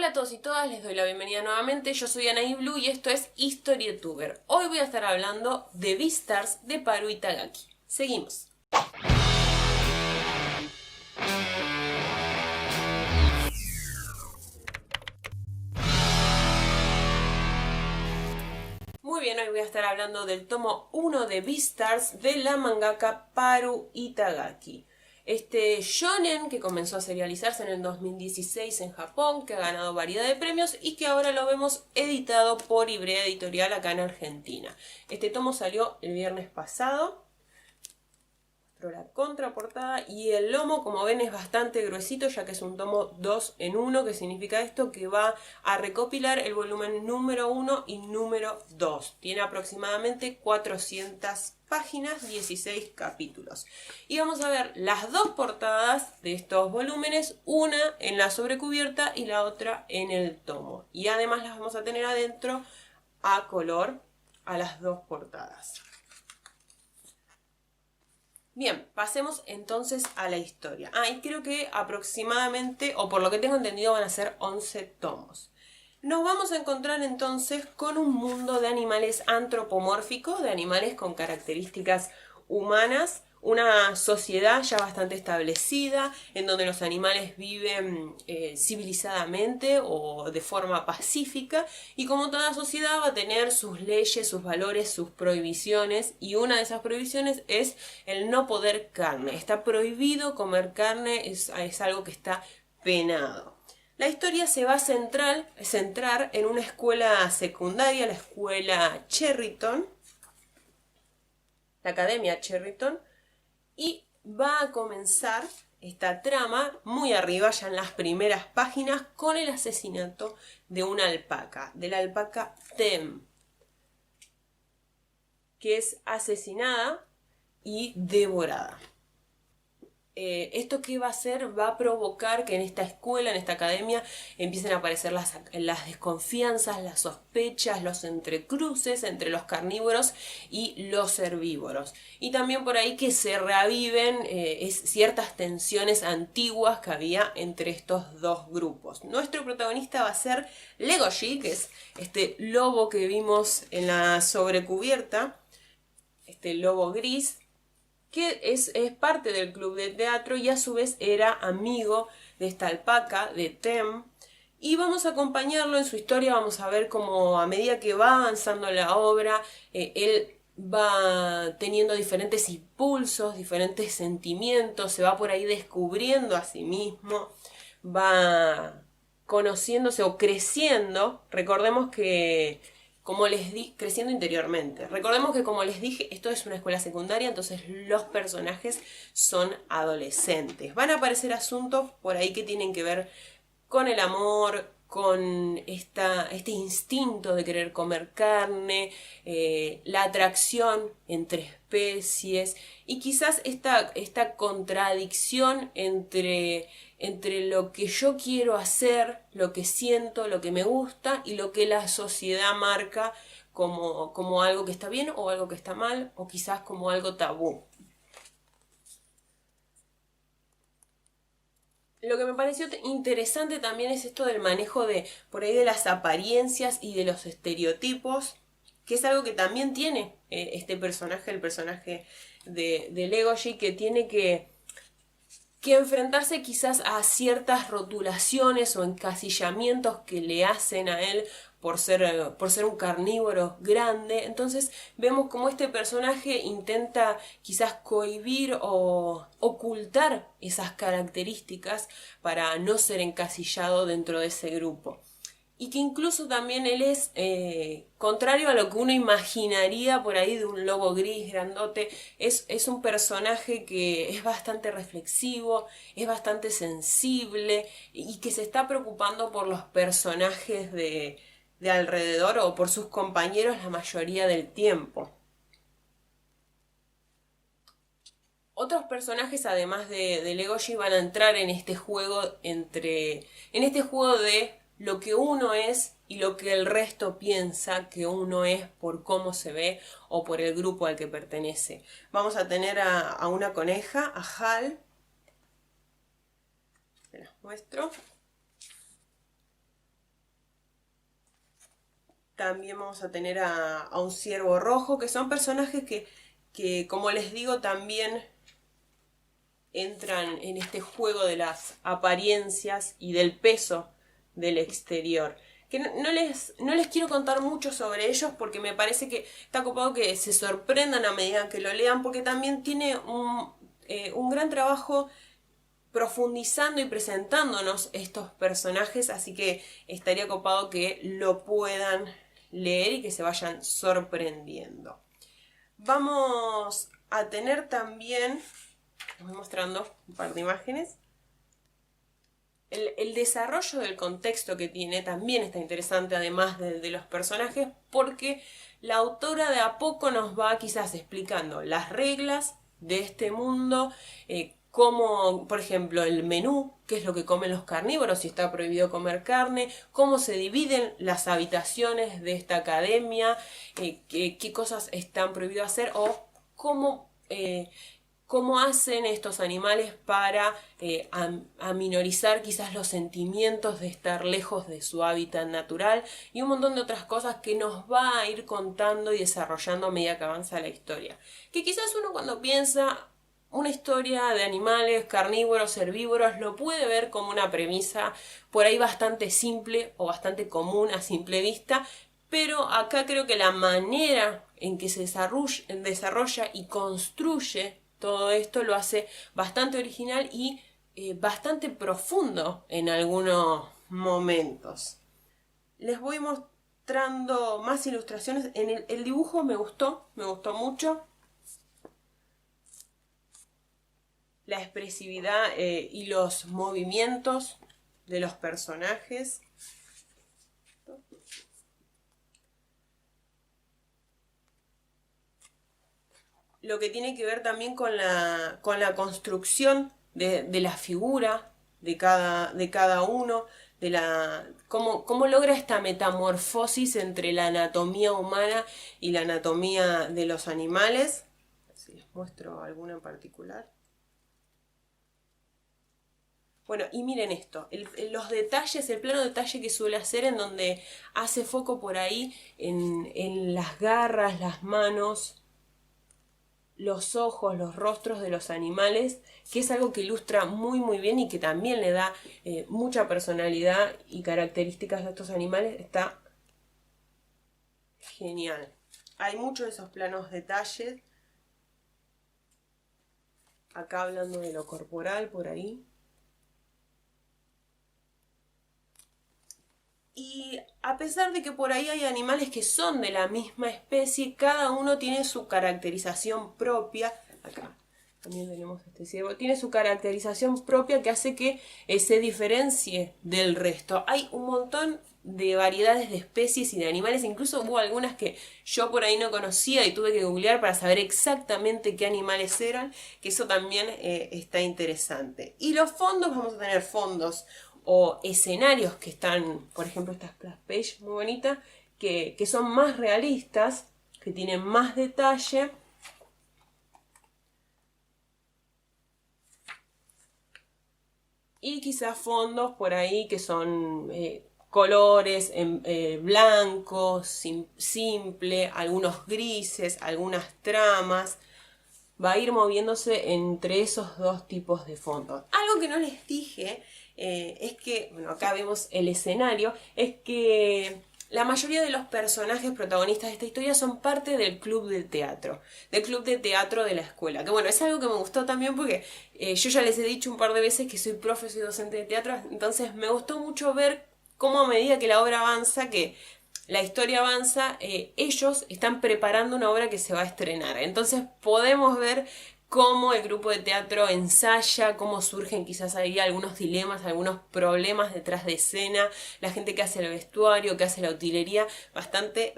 Hola a todos y todas, les doy la bienvenida nuevamente. Yo soy Anaí Blue y esto es HistorioTuber. Hoy voy a estar hablando de Beastars de Paru Itagaki. Seguimos. Muy bien, hoy voy a estar hablando del tomo 1 de Beastars de la mangaka Paru Itagaki. Este shonen que comenzó a serializarse en el 2016 en Japón, que ha ganado variedad de premios y que ahora lo vemos editado por Ivrea Editorial acá en Argentina. Este tomo salió el viernes pasado. La contraportada y el lomo, como ven, es bastante gruesito, ya que es un tomo 2 en 1, que significa esto, que va a recopilar el volumen número 1 y número 2. Tiene aproximadamente 400 páginas, 16 capítulos. Y vamos a ver las dos portadas de estos volúmenes, una en la sobrecubierta y la otra en el tomo. Y además las vamos a tener adentro a color a las dos portadas. Bien, pasemos entonces a la historia. Y creo que aproximadamente, o por lo que tengo entendido, van a ser 11 tomos. Nos vamos a encontrar entonces con un mundo de animales antropomórficos, de animales con características humanas, una sociedad ya bastante establecida, en donde los animales viven civilizadamente o de forma pacífica, y como toda sociedad va a tener sus leyes, sus valores, sus prohibiciones, y una de esas prohibiciones es el no poder carne. Está prohibido comer carne, es algo que está penado. La historia se va a centrar en una escuela secundaria, la escuela Cherryton, la Academia Cherryton, y va a comenzar esta trama muy arriba, ya en las primeras páginas, con el asesinato de una alpaca, de la alpaca Tem, que es asesinada y devorada. ¿Esto qué va a hacer? Va a provocar que en esta escuela, en esta academia, empiecen a aparecer las desconfianzas, las sospechas, los entrecruces entre los carnívoros y los herbívoros. Y también por ahí que se reaviven ciertas tensiones antiguas que había entre estos dos grupos. Nuestro protagonista va a ser Legoshi, que es este lobo que vimos en la sobrecubierta, este lobo gris, que es parte del club de teatro y a su vez era amigo de esta alpaca, de Tem. Y vamos a acompañarlo en su historia, vamos a ver cómo a medida que va avanzando la obra, él va teniendo diferentes impulsos, diferentes sentimientos, se va por ahí descubriendo a sí mismo, va conociéndose o creciendo. Recordemos que creciendo interiormente. Recordemos que, como les dije, esto es una escuela secundaria, entonces los personajes son adolescentes. Van a aparecer asuntos por ahí que tienen que ver con el amor, con este instinto de querer comer carne, la atracción entre especies y quizás esta contradicción entre lo que yo quiero hacer, lo que siento, lo que me gusta y lo que la sociedad marca como algo que está bien o algo que está mal, o quizás como algo tabú. Lo que me pareció interesante también es esto del manejo por ahí de las apariencias y de los estereotipos, que es algo que también tiene este personaje, el personaje de Legoshi, que tiene que enfrentarse quizás a ciertas rotulaciones o encasillamientos que le hacen a él por ser un carnívoro grande. Entonces vemos cómo este personaje intenta quizás cohibir o ocultar esas características para no ser encasillado dentro de ese grupo. Y que incluso también él es contrario a lo que uno imaginaría por ahí de un lobo gris grandote. Es un personaje que es bastante reflexivo, es bastante sensible y que se está preocupando por los personajes de alrededor o por sus compañeros la mayoría del tiempo. Otros personajes, además de Legoshi, van a entrar en este juego de lo que uno es y lo que el resto piensa que uno es por cómo se ve o por el grupo al que pertenece. Vamos a tener a una coneja, a Hal. Se las muestro. También vamos a tener a un ciervo rojo, que son personajes que, como les digo, también entran en este juego de las apariencias y del peso del exterior. Que no les quiero contar mucho sobre ellos porque me parece que está copado que se sorprendan a medida que lo lean, porque también tiene un gran trabajo profundizando y presentándonos estos personajes, así que estaría copado que lo puedan leer y que se vayan sorprendiendo. Vamos a tener también, les voy mostrando un par de imágenes. El desarrollo del contexto que tiene también está interesante, además de los personajes, porque la autora de a poco nos va quizás explicando las reglas de este mundo, cómo, por ejemplo, el menú, qué es lo que comen los carnívoros, si está prohibido comer carne, cómo se dividen las habitaciones de esta academia, qué cosas están prohibidas hacer o cómo hacen estos animales para aminorizar quizás los sentimientos de estar lejos de su hábitat natural y un montón de otras cosas que nos va a ir contando y desarrollando a medida que avanza la historia. Que quizás uno cuando piensa una historia de animales carnívoros, herbívoros, lo puede ver como una premisa por ahí bastante simple o bastante común a simple vista, pero acá creo que la manera en que se desarrolla y construye todo esto lo hace bastante original y bastante profundo en algunos momentos. Les voy mostrando más ilustraciones. El dibujo me gustó mucho. La expresividad y los movimientos de los personajes. Lo que tiene que ver también con la construcción de la figura de cada uno, cómo logra esta metamorfosis entre la anatomía humana y la anatomía de los animales. A ver si les muestro alguna en particular. Bueno, y miren esto, los detalles, el plano detalle que suele hacer en donde hace foco por ahí en las garras, las manos, los ojos, los rostros de los animales, que es algo que ilustra muy bien y que también le da mucha personalidad y características a estos animales. Está genial. Hay muchos de esos planos detalles. Acá hablando de lo corporal por ahí. Y a pesar de que por ahí hay animales que son de la misma especie, cada uno tiene su caracterización propia. Acá también tenemos este ciervo. Tiene su caracterización propia que hace que se diferencie del resto. Hay un montón de variedades de especies y de animales. Incluso hubo algunas que yo por ahí no conocía y tuve que googlear para saber exactamente qué animales eran. Que eso también está interesante. Y los fondos, vamos a tener fondos o escenarios que están, por ejemplo, esta splash page muy bonita, que son más realistas, que tienen más detalle. Y quizás fondos por ahí que son colores blancos, simple, algunos grises, algunas tramas. Va a ir moviéndose entre esos dos tipos de fondos. Algo que no les dije es que, bueno, acá vemos el escenario, es que la mayoría de los personajes protagonistas de esta historia son parte del club de teatro, de la escuela. Que bueno, es algo que me gustó también porque yo ya les he dicho un par de veces que soy profesor y docente de teatro, entonces me gustó mucho ver cómo a medida que la obra avanza, que la historia avanza, ellos están preparando una obra que se va a estrenar. Entonces podemos ver cómo el grupo de teatro ensaya, cómo surgen quizás ahí algunos dilemas, algunos problemas detrás de escena, la gente que hace el vestuario, que hace la utilería, bastante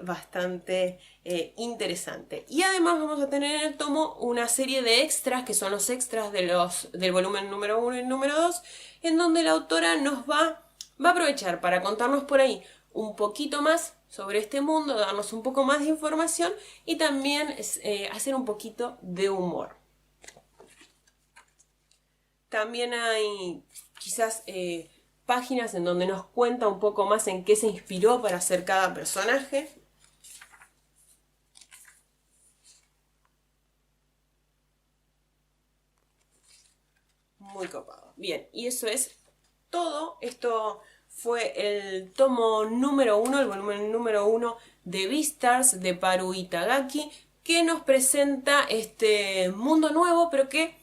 interesante. Y además vamos a tener en el tomo una serie de extras, que son los extras del volumen número 1 y número 2, en donde la autora nos va a aprovechar para contarnos por ahí un poquito más sobre este mundo, darnos un poco más de información y también hacer un poquito de humor. También hay quizás páginas en donde nos cuenta un poco más en qué se inspiró para hacer cada personaje. Muy copado. Bien, y eso es todo. Esto fue el tomo número 1, el volumen número 1 de Beastars de Paru Itagaki, que nos presenta este mundo nuevo, pero que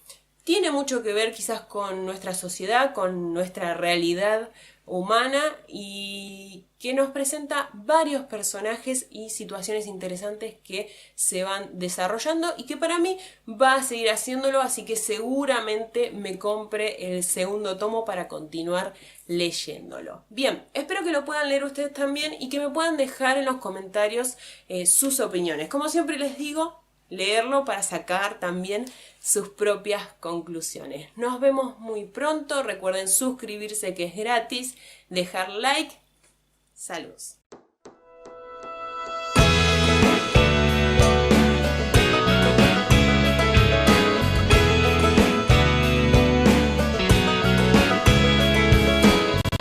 tiene mucho que ver quizás con nuestra sociedad, con nuestra realidad humana, y que nos presenta varios personajes y situaciones interesantes que se van desarrollando y que para mí va a seguir haciéndolo, así que seguramente me compre el segundo tomo para continuar leyéndolo. Bien, espero que lo puedan leer ustedes también y que me puedan dejar en los comentarios sus opiniones. Como siempre les digo, leerlo para sacar también sus propias conclusiones. Nos vemos muy pronto. Recuerden suscribirse, que es gratis, dejar like. Saludos.